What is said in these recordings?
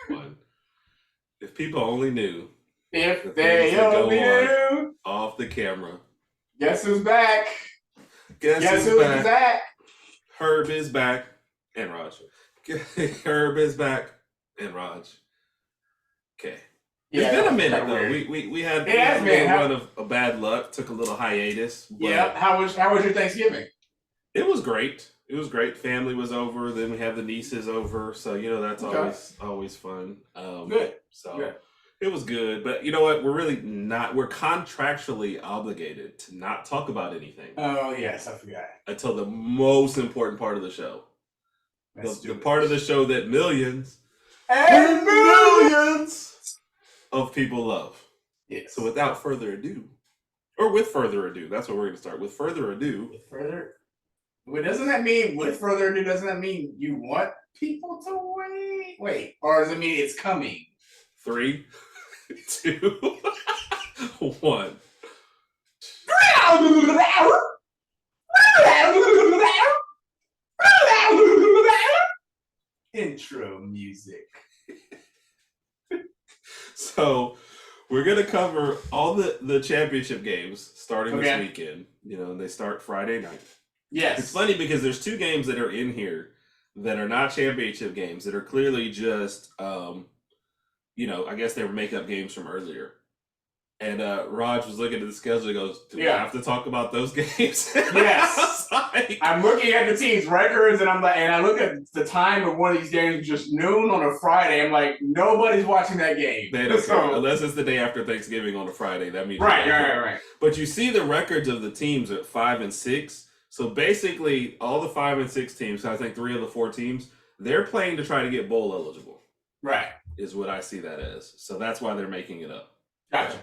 one. If people only knew. If they only knew. Off the camera. Guess who's back? Guess who's back? Herb is back. And Raj. Herb is back. And Raj. Okay. It's been a minute though. We had a little run of bad luck. Took a little hiatus. Yeah. How was your Thanksgiving? It was great. It was great. Family was over. Then we had the nieces over. So that's always fun. Good. So good. It was good. But you know what? We're really not. We're contractually obligated to not talk about anything. Oh yes, I forgot. Until the most important part of the show. The part of the show that millions and millions of people love. Yes. So without further ado, or with further ado, that's what we're going to start. With further ado. Well, doesn't that mean with further ado? Doesn't that mean you want people to wait, or does it mean it's coming? 3, 2, 1. Intro music. So we're gonna cover all the championship games starting this weekend. And they start Friday night. Yes. It's funny because there's 2 games that are in here that are not championship games, that are clearly just I guess they were makeup games from earlier. And Raj was looking at the schedule and goes, do we have to talk about those games? Yes. I'm looking at the team's records and I look at the time of one of these games, just noon on a Friday. I'm like, nobody's watching that game. They don't care. Unless it's the day after Thanksgiving on a Friday. That means right. But you see the records of the teams at 5 and 6. So basically all the 5 and 6 teams, I think 3 of the 4 teams, they're playing to try to get bowl eligible. Right. Is what I see that as. So that's why they're making it up. Gotcha.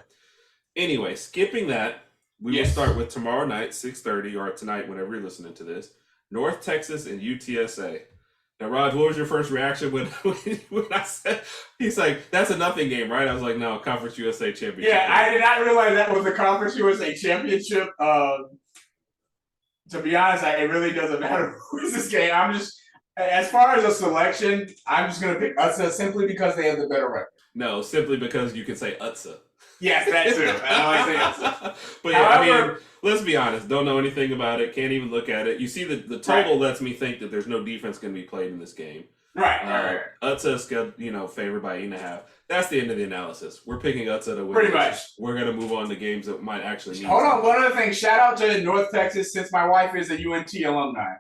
Anyway, skipping that, we will start with tomorrow night, 6:30, or tonight, whenever you're listening to this. North Texas and UTSA. Now, Raj, what was your first reaction when I said, he's like, that's a nothing game, right? I was like, no, Conference USA Championship. Yeah, I did not realize that was the Conference USA Championship. To be honest, it really doesn't matter who's this game. I'm just, as far as a selection, I'm just going to pick UTSA simply because they have the better record. No, simply because you can say UTSA. Yes, that too. I like UTSA. But yeah, however, let's be honest. Don't know anything about it. Can't even look at it. You see, the total lets me think that there's no defense going to be played in this game. Right. UTSA, favored by 8.5. That's the end of the analysis. We're picking UTSA to win. Pretty much. We're going to move on to games that might actually mean Hold on. One other thing. Shout out to North Texas, since my wife is a UNT alumni.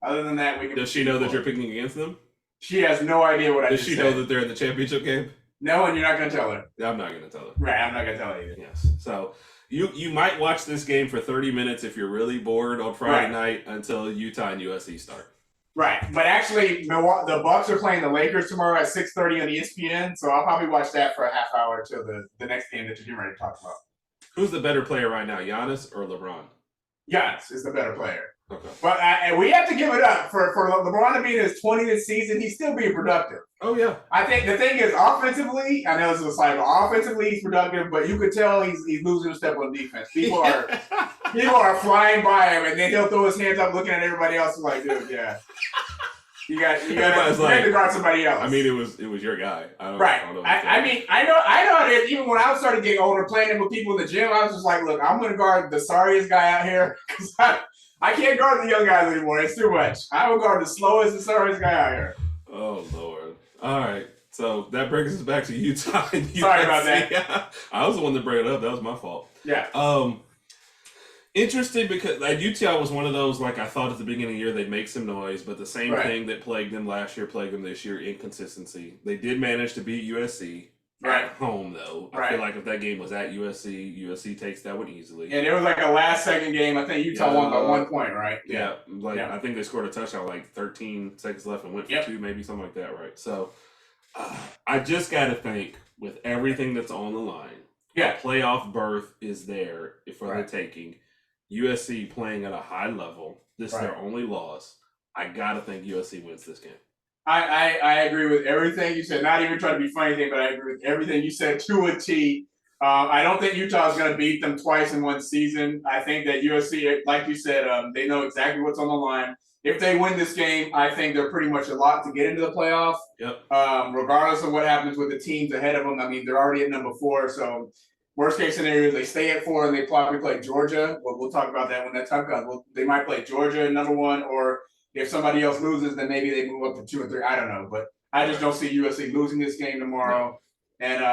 Other than that, we can. Does she know that you're picking against them? She has no idea what I just said. Does she know that they're in the championship game? No, and you're not going to tell her. I'm not going to tell her. Right, I'm not going to tell her either. Yes. So you might watch this game for 30 minutes if you're really bored on Friday night until Utah and USC start. Right, but actually, the Bucks are playing the Lakers tomorrow at 6:30 on ESPN, so I'll probably watch that for a half hour till the next game that you're getting ready to talk about. Who's the better player right now, Giannis or LeBron? Giannis is the better player. Okay. But we have to give it up for LeBron to be in his 20th this season. He's still being productive. Oh, yeah. I think the thing is, offensively, I know this is a slight, but offensively he's productive, but you could tell he's losing a step on defense. People are flying by him, and then he'll throw his hands up looking at everybody else and like, dude, yeah. You got to guard somebody else. I mean, it was your guy. I know it is. Even when I started getting older, playing it with people in the gym, I was just like, look, I'm going to guard the sorriest guy out here because I can't guard the young guys anymore. It's too much. I will guard the slowest and sorriest guy out here. Oh, Lord. All right. So that brings us back to Utah. Sorry about that. I was the one that brought it up. That was my fault. Yeah. Interesting because Utah was one of those, I thought at the beginning of the year they'd make some noise, but the same thing that plagued them last year plagued them this year, inconsistency. They did manage to beat USC at home, though. I feel like if that game was at USC takes that one easily. And it was a last-second game. I think Utah won by 1 point, right? Yeah. I think they scored a touchdown 13 seconds left and went for 2, maybe something like that, right? So I just got to think, with everything that's on the line, a playoff berth is there for the taking. USC playing at a high level. This is their only loss. I got to think USC wins this game. I agree with everything you said. Not even trying to be funny thing, but I agree with everything you said to a T. I don't think Utah is going to beat them twice in one season. I think that USC, like you said, they know exactly what's on the line. If they win this game, I think they're pretty much a lock to get into the playoffs. Yep. Regardless of what happens with the teams ahead of them, I mean, they're already at number 4. So, worst case scenario, they stay at 4 and they probably play Georgia. We'll talk about that when that time comes. They might play Georgia at number 1, or if somebody else loses, then maybe they move up to 2 or 3. I don't know, but I just don't see USC losing this game tomorrow. And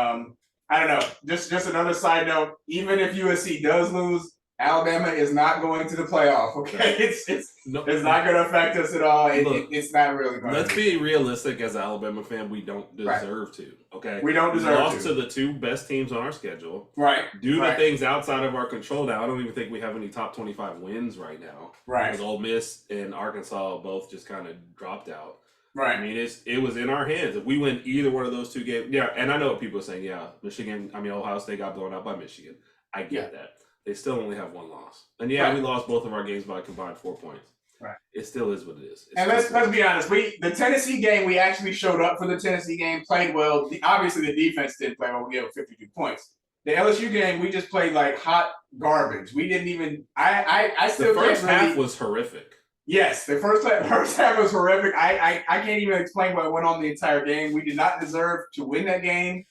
I don't know. Just another side note. Even if USC does lose, Alabama is not going to the playoff. Okay, it's not going to affect us at all. It's not really going. Let's be realistic. As an Alabama fan, we don't deserve to. Okay, we don't deserve to. We lost to the 2 best teams on our schedule. Right. Due to things outside of our control now, I don't even think we have any top 25 wins right now. Right. Because Ole Miss and Arkansas both just kind of dropped out. Right. I mean, it was in our hands. If we win either one of those 2 games, yeah, and I know what people are saying, Ohio State got blown out by Michigan. I get that. They still only have 1 loss. And we lost both of our games by a combined 4 points. Right. It still is what it is. And let's be honest. The Tennessee game, we actually showed up for the Tennessee game, played well. Obviously, the defense didn't play well. We gave up 52 points. The LSU game, we just played like hot garbage. We didn't even. I still. The first half was horrific. Yes, the first half was horrific. I can't even explain what went on the entire game. We did not deserve to win that game.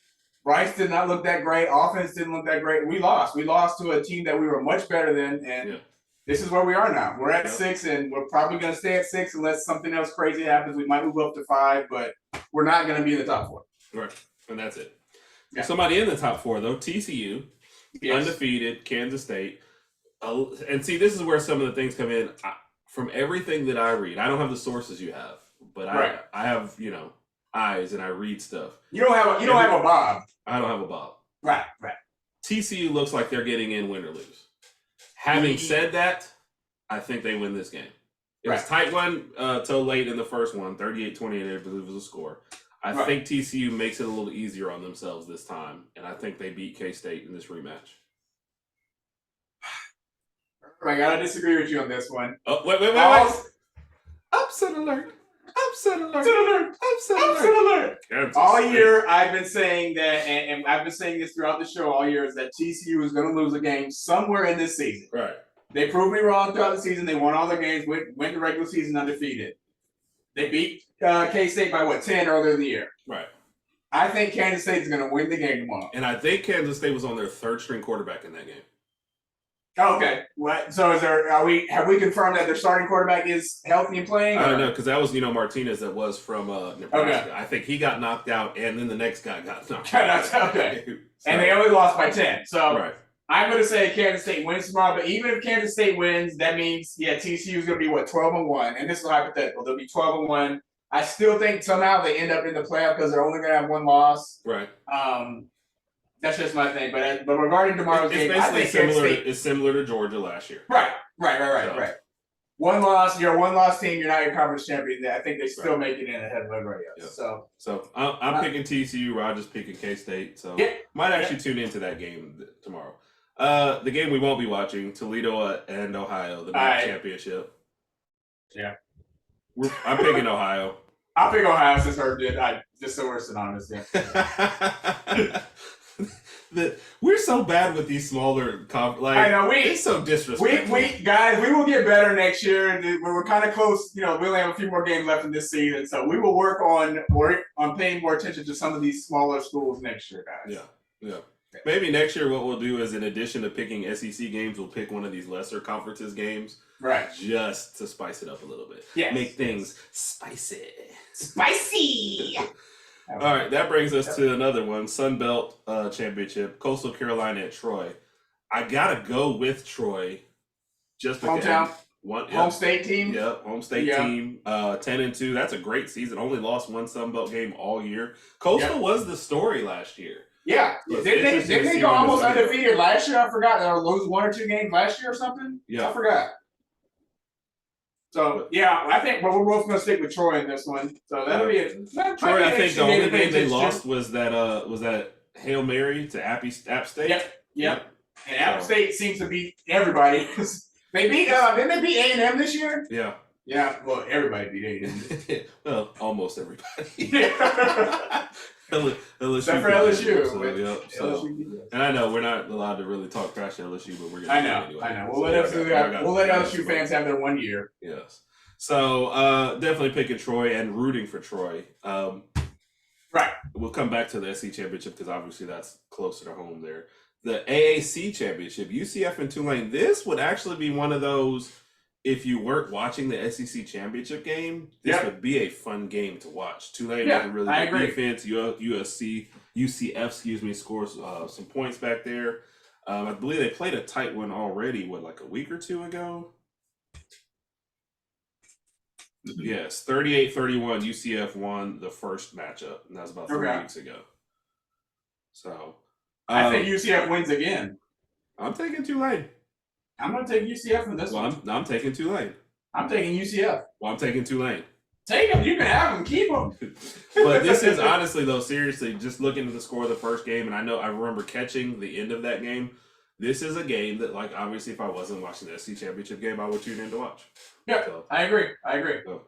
Bryce did not look that great. Offense didn't look that great. We lost. We lost to a team that we were much better than, and this is where we are now. We're at 6, and we're probably going to stay at 6 unless something else crazy happens. We might move up to 5, but we're not going to be in the top 4. Right, and that's it. Yeah. Somebody in the top 4, though, TCU, undefeated, Kansas State. And see, this is where some of the things come in. From everything that I read, I don't have the sources you have, but I have, eyes and I read stuff. You don't have a Bob. I don't have a Bob. Right. TCU looks like they're getting in, win or lose. Having said that, I think they win this game. It was a tight one till late in the first one, 38-28, I believe was the score. I think TCU makes it a little easier on themselves this time, and I think they beat K-State in this rematch. I gotta disagree with you on this one. Oh, wait. Upset alert. All year, I've been saying that, and I've been saying this throughout the show all year, is that TCU is going to lose a game somewhere in this season. Right. They proved me wrong throughout the season. They won all their games, went the regular season undefeated. They beat K-State by 10 earlier in the year. Right. I think Kansas State is going to win the game tomorrow. And I think Kansas State was on their 3rd string quarterback in that game. Okay. What? So have we confirmed that their starting quarterback is healthy and playing? I don't know, because that was Martinez that was from Nebraska. Okay. I think he got knocked out, and then the next guy got knocked out. Okay. So, and they only lost by 10. So I'm going to say Kansas State wins tomorrow. But even if Kansas State wins, that means TCU is going to be 12-1, and this is hypothetical. They'll be 12-1. I still think somehow they end up in the playoff because they're only going to have 1 loss. Right. That's just my thing. But regarding tomorrow's game, I think it's similar to Georgia last year. Right. 1 loss. You're a 1-loss team. You're not your conference champion. I think they still make it in ahead of everybody else. Yeah. So I'm picking TCU. Roger's picking K-State. So might actually tune into that game tomorrow. The game we won't be watching, Toledo and Ohio, the MAC championship. Yeah. I'm picking Ohio. I'll pick Ohio since Herb did. Just so we're synonymous. Yeah. We're so bad with these smaller I know it's so disrespectful. We will get better next year. We're kind of close. We only have a few more games left in this season, so we will work on paying more attention to some of these smaller schools next year, guys. Yeah. Maybe next year what we'll do is, in addition to picking SEC games, we'll pick one of these lesser conferences games, right? Just to spice it up a little bit. Yeah, make things spicy. All right, that brings us to another one, Sun Belt Championship, Coastal Carolina at Troy. I gotta go with Troy. Just hometown, home state team. Yep, home state team. 10-2. That's a great season. Only lost 1 Sun Belt game all year. Coastal was the story last year. Yeah, didn't they go almost undefeated last year? I forgot. They lose 1 or 2 games last year or something. Yeah, I forgot. So I think we're both gonna stick with Troy in this one. So that'll be Troy. I think the only game they lost was that Hail Mary to App State. Yep. And App State seems to beat everybody. They beat didn't they beat A&M this year? Yeah. Yeah. Well, everybody beat A&M. Well, almost everybody. LSU except for LSU. So, and I know we're not allowed to really talk trash to LSU, but we're gonna. I know. We'll let LSU fans have their 1 year. Yes. So definitely picking Troy and rooting for Troy. Right. We'll come back to the SC Championship because obviously that's closer to home there. The AAC Championship, UCF and Tulane. This would actually be one of those. If you weren't watching the SEC Championship game, this would be a fun game to watch. Tulane has a really good defense. UCF, scores some points back there. I believe they played a tight one already, like a week or two ago? Yes, 38-31, UCF won the first matchup, and that was about 3 weeks ago. So, I think UCF wins again. I'm taking Tulane. I'm going to take UCF in this one. I'm taking Tulane. I'm taking UCF. Well, I'm taking Tulane. Take them. You can have them. Keep them. But this is honestly, though, seriously, just looking at the score of the first game, and I remember catching the end of that game. This is a game that, like, obviously, if I wasn't watching the SC Championship game, I would tune in to watch. Yeah, so, I agree. So,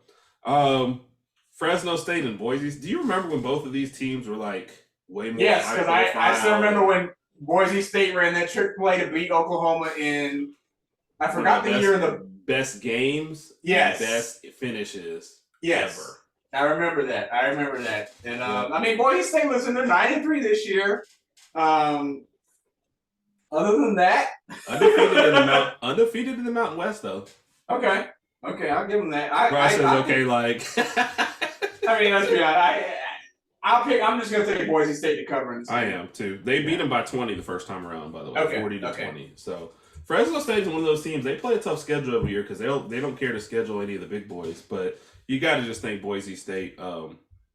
Fresno State and Boise. Do you remember when both of these teams were, like, way more? Yes, because I still remember when Boise State ran that trick play to beat Oklahoma in, I forgot the year of the best games. Yes. Best finishes. Yes. Ever. I remember that. And I mean, Boise State was in the 9-3 this year. Other than that, undefeated in the Mountain West though. Okay, I'll give them that. I mean, let's be honest. I'm just gonna take Boise State to cover in this game. I am too. They beat them by 20 the first time around, by the way, 40-20. So Fresno State is one of those teams. They play a tough schedule every year because they don't care to schedule any of the big boys. But you got to just think Boise State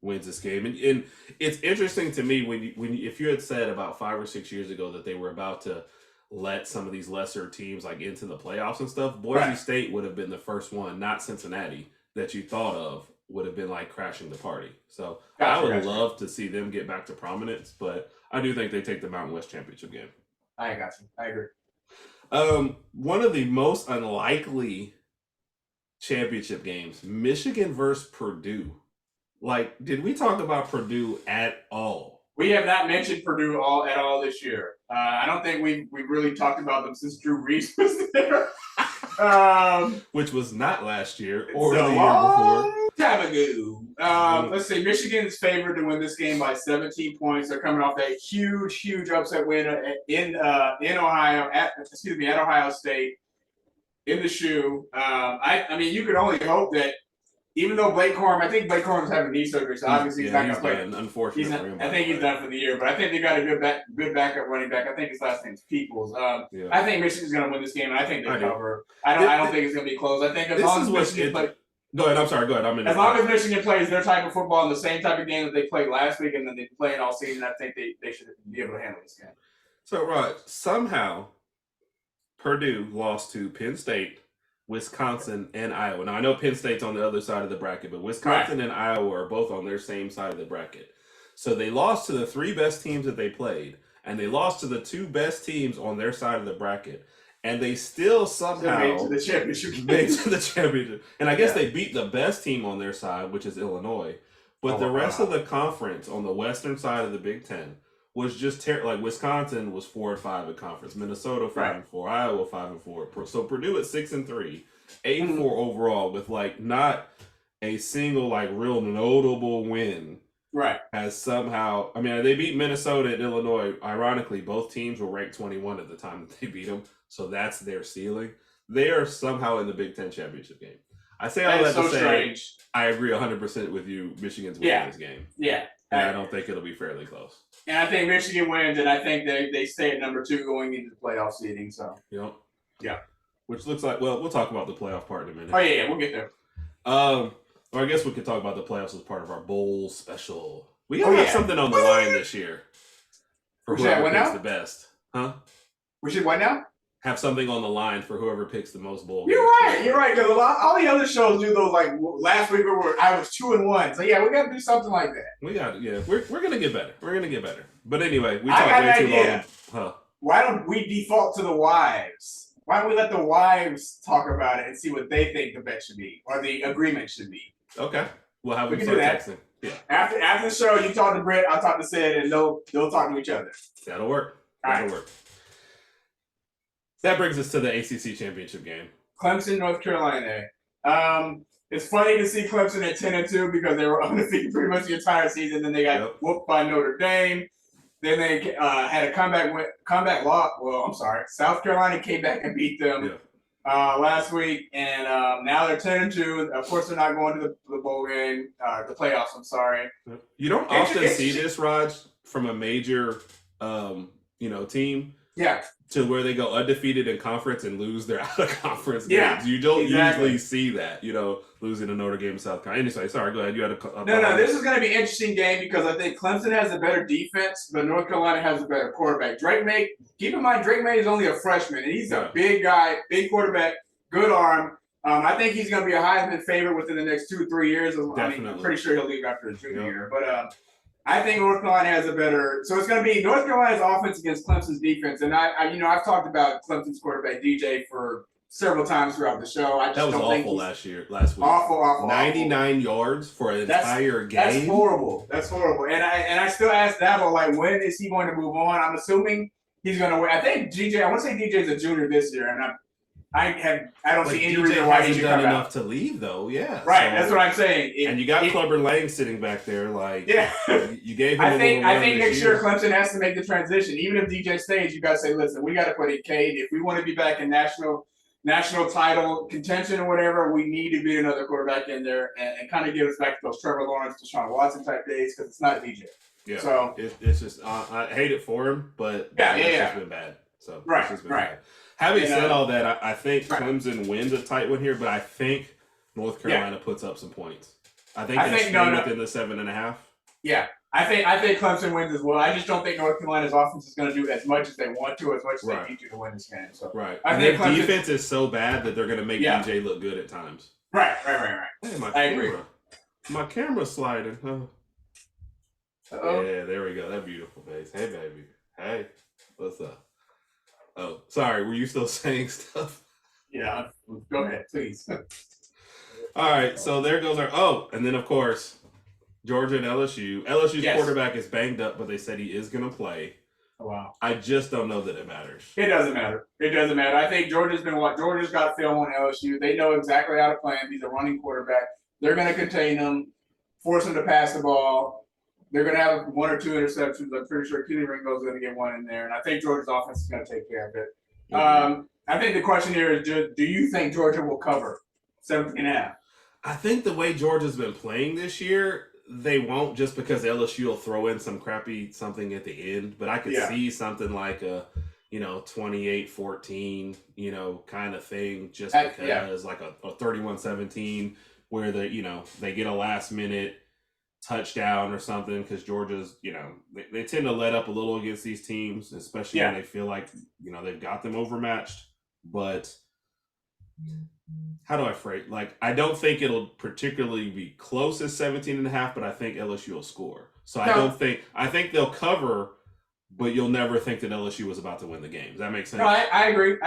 wins this game. And it's interesting to me if you had said about 5 or 6 years ago that they were about to let some of these lesser teams like into the playoffs and stuff, Boise State would have been the first one, not Cincinnati, that you thought of would have been like crashing the party. So I would love to see them get back to prominence, but I do think they take the Mountain West Championship game. I got you. I agree. One of the most unlikely championship games, Michigan versus Purdue. Like, did we talk about Purdue at all? We have not mentioned Purdue at all this year. I don't think we really talked about them since Drew Reese was there. Which was not last year or the year before. Time ago. Let's see. Michigan is favored to win this game by 17 points. They're coming off that huge upset win in Ohio at Ohio State in the shoe. I mean, you could only hope that even though I think Blake Corum's having knee surgery, so obviously he's not going to play. Unfortunately, I think he's done for the year, but I think they got a good backup running back. I think his last name's Peoples. I think Michigan's going to win this game, and I think they cover. I don't think it's going to be close. I think as long as Michigan plays. Go ahead. I'm sorry. Go ahead. As long as Michigan plays their type of football in the same type of game that they played last week and then they play it all season, I think they should be able to handle this game. So, Rod, somehow Purdue lost to Penn State, Wisconsin, and Iowa. Now, I know Penn State's on the other side of the bracket, but Wisconsin and Iowa are both on their same side of the bracket. So they lost to the 3 best teams that they played, and they lost to the 2 best teams on their side of the bracket. And they still somehow made to the championship. And I guess they beat the best team on their side, which is Illinois. But the rest of the conference on the western side of the Big Ten was just like Wisconsin was 4-5 in conference, Minnesota 5-4, Iowa 5-4. So Purdue at 6-3, 8-4 overall, with like not a single like real notable win. Right. Has somehow, I mean, they beat Minnesota and Illinois. Ironically, both teams were ranked 21 at the time that they beat them. So that's their ceiling. They are somehow in the Big Ten championship game. I say all that to say, strange. I agree 100% with you. Michigan's winning this game. Yeah. And I don't think it'll be fairly close. And I think Michigan wins, and I think they stay at number 2 going into the playoff seeding. So. Yep. Yeah. Which looks like, well, we'll talk about the playoff part in a minute. Oh, yeah, we'll get there. Or I guess we could talk about the playoffs as part of our bowl special. We gotta have something on the line this year for whoever picks the best. Huh? We should what now? Have something on the line for whoever picks the most bowl. You're right. Because all the other shows do those. Like last week, I was 2-1. So yeah, we got to do something like that. We're gonna get better. We're gonna get better. But anyway, we talked way too long. Huh? Why don't we default to the wives? Why don't we let the wives talk about it and see what they think the bet should be or the agreement should be? Okay. Well, how we can start texting. Yeah. After the show, you talk to Britt, I'll talk to Sid, and they'll talk to each other. That'll work. That'll work. That brings us to the ACC championship game. Clemson, North Carolina. It's funny to see Clemson at 10-2 because they were undefeated pretty much the entire season. Then they got whooped by Notre Dame. Then they had a comeback loss. Well, I'm sorry. South Carolina came back and beat them last week, and now they're 10-2. Of course, they're not going to the bowl game, the playoffs. I'm sorry. You don't often see this, Raj, from a major, team. Yeah. To where they go undefeated in conference and lose their out of conference games. You don't usually see that, losing to Notre Dame, South Carolina. Anyway, sorry, go ahead. You had a No, this is going to be an interesting game because I think Clemson has a better defense, but North Carolina has a better quarterback. Keep in mind, Drake May is only a freshman, and he's a big guy, big quarterback, good arm. I think he's going to be a Heisman favorite within the next 2 or 3 years. Definitely. I'm pretty sure he'll leave after his junior year. But I think North Carolina has a better – so it's going to be North Carolina's offense against Clemson's defense. And, I've talked about Clemson's quarterback, DJ, for several times throughout the show. That was awful last week. Awful. 99 yards for an entire game. That's horrible. And I still ask Dabo, when is he going to move on? I'm assuming he's going to win. I think I want to say DJ's a junior this year, and I don't see any reason why he should come enough to leave, though. Yeah, right. So, that's what I'm saying. And you got Clubber Lang sitting back there, you gave him. I think next year Clemson has to make the transition. Even if DJ stays, you got to say, listen, we got to put in Cade. If we want to be back in national title contention or whatever, we need to be another quarterback in there and kind of get us back to those Trevor Lawrence, Deshaun Watson type days because it's not DJ. Yeah. So it's just I hate it for him, but it's just been bad. So right. Bad. Having said all that, I think Clemson wins a tight one here, but I think North Carolina puts up some points. I think they stay within the 7.5. Yeah, I think Clemson wins as well. I just don't think North Carolina's offense is going to do as much as they want to, as much as they need to win this game. So I think their defense is so bad that they're going to make DJ look good at times. Right. Hey, I agree. My camera's sliding. Yeah, there we go. That beautiful face. Hey, baby. Hey, what's up? Oh, sorry. Were you still saying stuff? Yeah. Go ahead, please. All right. So there goes and then of course, Georgia and LSU. LSU's quarterback is banged up, but they said he is going to play. Oh, wow. I just don't know that it matters. It doesn't matter. I think Georgia's got film on LSU. They know exactly how to play him. He's a running quarterback. They're going to contain him, force him to pass the ball. They're going to have 1 or 2 interceptions. I'm pretty sure Keely Ringo's going to get one in there. And I think Georgia's offense is going to take care of it. Mm-hmm. I think the question here is, do you think Georgia will cover 17.5? I think the way Georgia's been playing this year, they won't, just because LSU will throw in some crappy something at the end. But I could see something like a 28-14, kind of thing, just because like a 31-17 where they get a last minute touchdown or something, because Georgia's, they tend to let up a little against these teams, especially when they feel like, they've got them overmatched. But how do I phrase? I don't think it'll particularly be close as 17.5, but I think LSU will score. So I think they'll cover, but you'll never think that LSU was about to win the game. Does that make sense? No, I agree.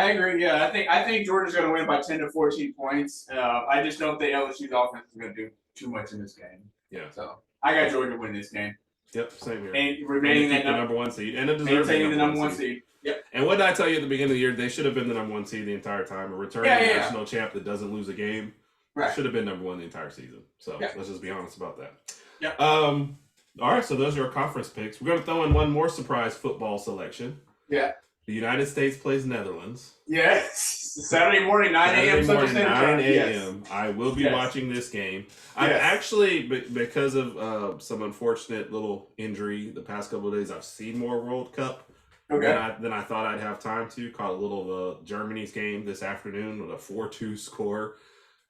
Yeah, I think Georgia's going to win by 10 to 14 points. I just don't think LSU's offense is going to do too much in this game. Yeah. So I got Georgia winning this game. Yep, same here. And remaining the number 1 seed, and maintaining the number 1 seed. Yep. And what did I tell you at the beginning of the year? They should have been the number 1 seed the entire time. A returning national champ that doesn't lose a game should have been number 1 the entire season. So let's just be honest about that. Yeah. All right, so those are our conference picks. We're going to throw in one more surprise football selection. Yeah. The United States plays Netherlands. Yes. Saturday morning, 9 a.m. Central Standard Time. 9 a.m. I will be watching this game. I'm actually, because of some unfortunate little injury the past couple of days, I've seen more World Cup than I thought I'd have time to. Caught a little of Germany's game this afternoon with a 4-2 score.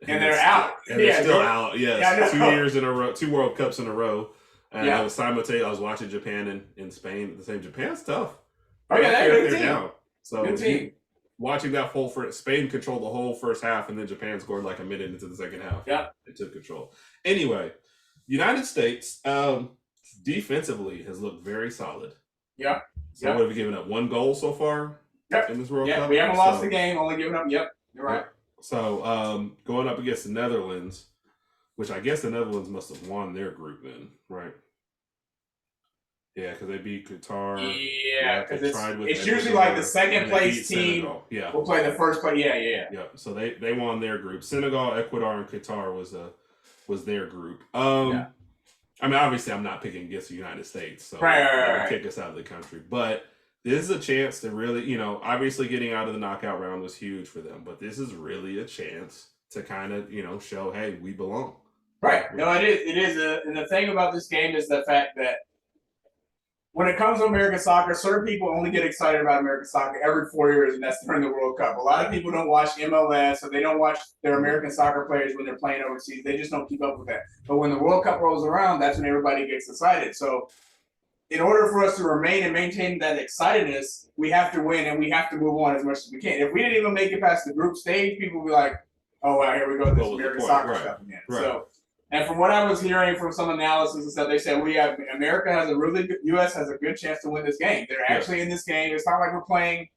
And they're out. And they're still out. Yes, 2 years in a row, 2 World Cups in a row. And I was simultaneously, I was watching Japan and Spain at the same. Japan's tough. Oh yeah, they're good team. Down. So good team. Watching that whole Spain controlled the whole first half, and then Japan scored like a minute into the second half. Yeah, they took control. Anyway, United States defensively has looked very solid. Yeah. So what have we given up? 1 goal so far in this World Cup? Yeah, we haven't lost the game, only given up. Yep, you're right. So going up against the Netherlands, which I guess the Netherlands must have won their group then, right? Yeah, because they beat Qatar. Yeah, because it's usually like the second place team will play the first place. Yeah. So they won their group. Senegal, Ecuador, and Qatar was their group. I mean, obviously, I'm not picking against the United States, so right. kick us out of the country. But this is a chance to really, obviously getting out of the knockout round was huge for them, but this is really a chance to kind of, show, hey, we belong. Right. No, it is. And the thing about this game is the fact that when it comes to American soccer, certain people only get excited about American soccer every 4 years, and that's during the World Cup. A lot of people don't watch MLS, or they don't watch their American soccer players when they're playing overseas. They just don't keep up with that. But when the World Cup rolls around, that's when everybody gets excited. So in order for us to remain and maintain that excitedness, we have to win and we have to move on as much as we can. If we didn't even make it past the group stage, people would be like, oh, wow, here we go, this American soccer stuff again. Right. So, and from what I was hearing from some analysis and stuff, they said U.S. has a good chance to win this game. They're actually in this game. It's not like we're playing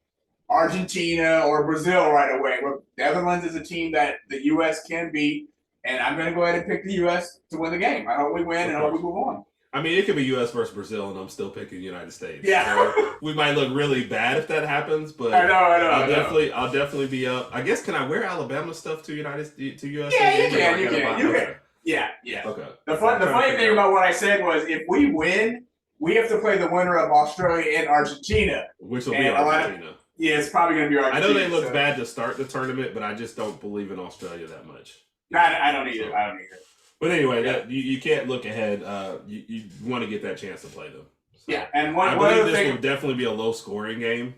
Argentina or Brazil right away. Netherlands is a team that the U.S. can beat, and I'm going to go ahead and pick the U.S. to win the game. I hope we win and I hope we move on. I mean, it could be U.S. versus Brazil, and I'm still picking the United States. Yeah, so we might look really bad if that happens, but I know. I'll definitely be up. I guess, can I wear Alabama stuff to U.S.? Yeah, you can. Yeah. Okay. The funny thing about what I said was, if we win, we have to play the winner of Australia and Argentina, which will be Argentina. It's probably going to be Argentina. I know they look bad to start the tournament, but I just don't believe in Australia that much. No, I don't either. But anyway, you can't look ahead. You want to get that chance to play them. So. Yeah, and I believe this will definitely be a low-scoring game.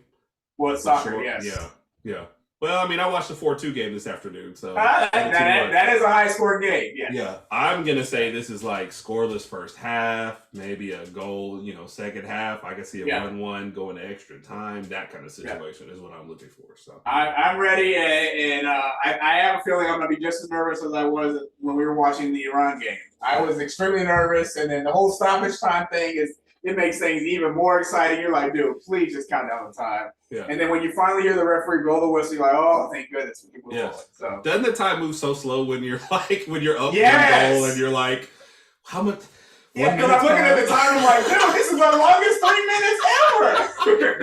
Well, it's soccer, yes. Yeah. Well, I mean, I watched the 4-2 game this afternoon, so that is a high-scoring game. Yeah, I'm gonna say this is like scoreless first half, maybe a goal, second half. I can see a 1-1 going to extra time. That kind of situation is what I'm looking for. So I'm ready, and I have a feeling I'm gonna be just as nervous as I was when we were watching the Iran game. I was extremely nervous, and then the whole stoppage time thing it makes things even more exciting. You're like, dude, please just count down the time. Yeah. And then when you finally hear the referee blow the whistle, you're like, oh, thank goodness. So doesn't the time move so slow when you're up 1 goal and you're like, how much? Yeah, because I'm looking at the time and I'm like, dude, this is the longest 3 minutes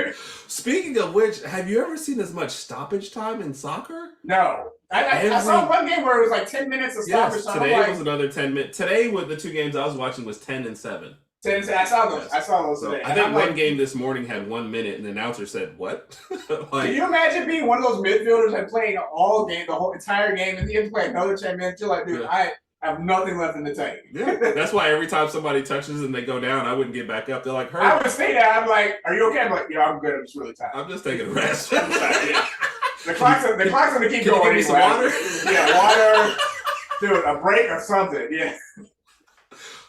ever. Speaking of which, have you ever seen as much stoppage time in soccer? No. I saw one game where it was like 10 minutes of stoppage time. Today was another 10 minutes. Today, with the 2 games I was watching, was 10 and 7. I saw those today. I think one game this morning had 1 minute, and the announcer said, "What?" Can you imagine being one of those midfielders and playing the whole entire game, and you have to play another 10 minutes? You're like, dude, I have nothing left in the tank. Yeah, that's why every time somebody touches and they go down, I wouldn't get back up. They're like, "Hurt." I would stay down. I'm like, "Are you okay?" I'm like, "Yeah, I'm good. I'm just really tired. I'm just taking a rest." The clock's gonna keep going. Give me some water. Yeah, water. Dude, a break or something. Yeah.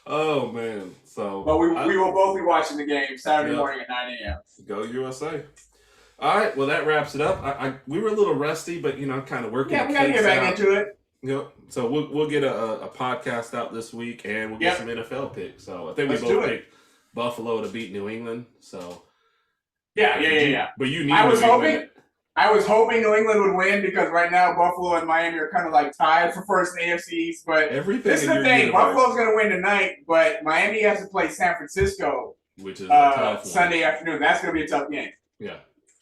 Oh man. So, but we will both be watching the game Saturday morning at 9 a.m. Go USA! All right, well that wraps it up. We were a little rusty, but kind of working. Yeah, we gotta get back into it. Yep. So we'll get a podcast out this week, and we'll get some NFL picks. So I think we both picked Buffalo to beat New England. So yeah. But you need. I was hoping New England would win because right now Buffalo and Miami are kind of like tied for first in the AFC East. But this is the thing: Buffalo's going to win tonight, but Miami has to play San Francisco, which is a tough one. Sunday afternoon. That's going to be a tough game. Yeah,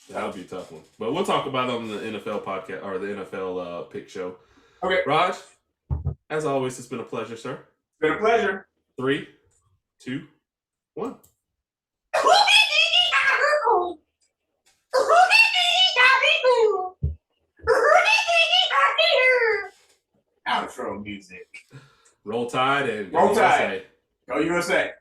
that'll be a tough one. But we'll talk about it on the NFL podcast or the NFL pick show. Okay, Raj. As always, it's been a pleasure, sir. It's been a pleasure. 3, 2, 1. Outro music. Roll Tide and Roll Tide. Go USA.